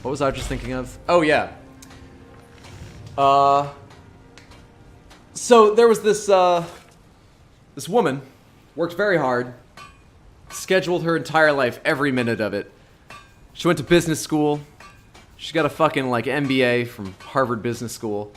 What was I just thinking of? Oh, yeah. So there was this woman, worked very hard, scheduled her entire life, every minute of it. She went to business school. She got a fucking, MBA from Harvard Business School.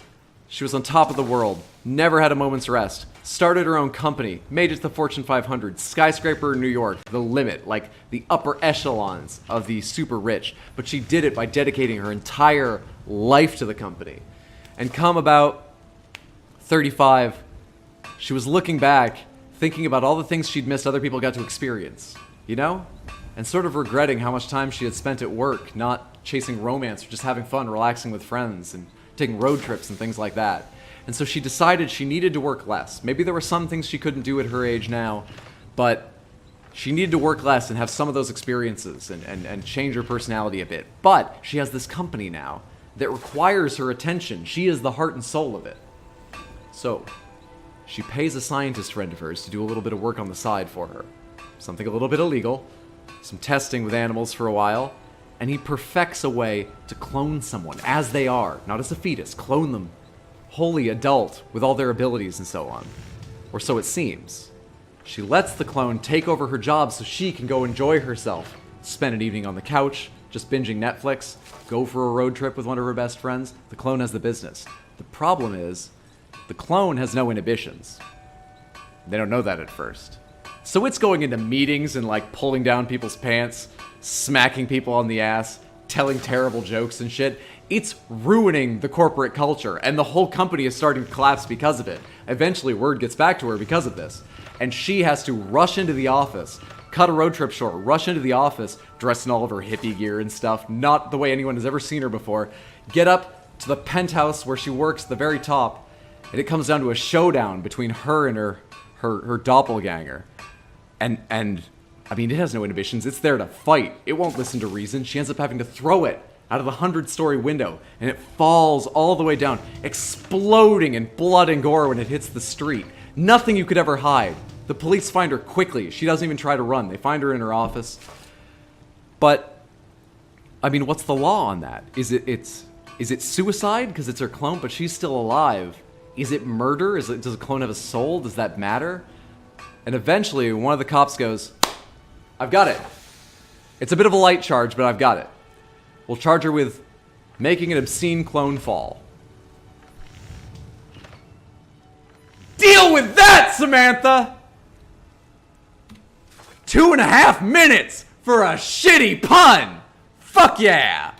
She was on top of the world, never had a moment's rest, started her own company, made it to the Fortune 500, skyscraper in New York, the limit, the upper echelons of the super rich. But she did it by dedicating her entire life to the company. And come about 35, she was looking back, thinking about all the things she'd missed other people got to experience, you know? And sort of regretting how much time she had spent at work, not chasing romance or just having fun, relaxing with friends, and taking road trips and things like that. And so she decided she needed to work less. Maybe there were some things she couldn't do at her age now, but she needed to work less and have some of those experiences and change her personality a bit. But she has this company now that requires her attention. She is the heart and soul of it. So she pays a scientist friend of hers to do a little bit of work on the side for her. Something a little bit illegal, some testing with animals for a while, and he perfects a way to clone someone as they are, not as a fetus, clone them wholly adult with all their abilities and so on. Or so it seems. She lets the clone take over her job so she can go enjoy herself, spend an evening on the couch, just binging Netflix, go for a road trip with one of her best friends. The clone has the business. The problem is, the clone has no inhibitions. They don't know that at first. So it's going into meetings and pulling down people's pants, smacking people on the ass, telling terrible jokes and shit. It's ruining the corporate culture, and the whole company is starting to collapse because of it. Eventually, word gets back to her because of this. And she has to rush into the office, cut a road trip short, rush into the office, dressed in all of her hippie gear and stuff, not the way anyone has ever seen her before, get up to the penthouse where she works, the very top, and it comes down to a showdown between her and her doppelganger. And I mean, it has no inhibitions. It's there to fight. It won't listen to reason. She ends up having to throw it out of the 100-story window, and it falls all the way down, exploding in blood and gore when it hits the street. Nothing you could ever hide. The police find her quickly. She doesn't even try to run. They find her in her office. But, I mean, what's the law on that? Is it suicide because it's her clone, but she's still alive? Is it murder? Does a clone have a soul? Does that matter? And eventually, one of the cops goes, I've got it. It's a bit of a light charge, but I've got it. We'll charge her with making an obscene clone fall. Deal with that, Samantha! 2.5 minutes for a shitty pun! Fuck yeah!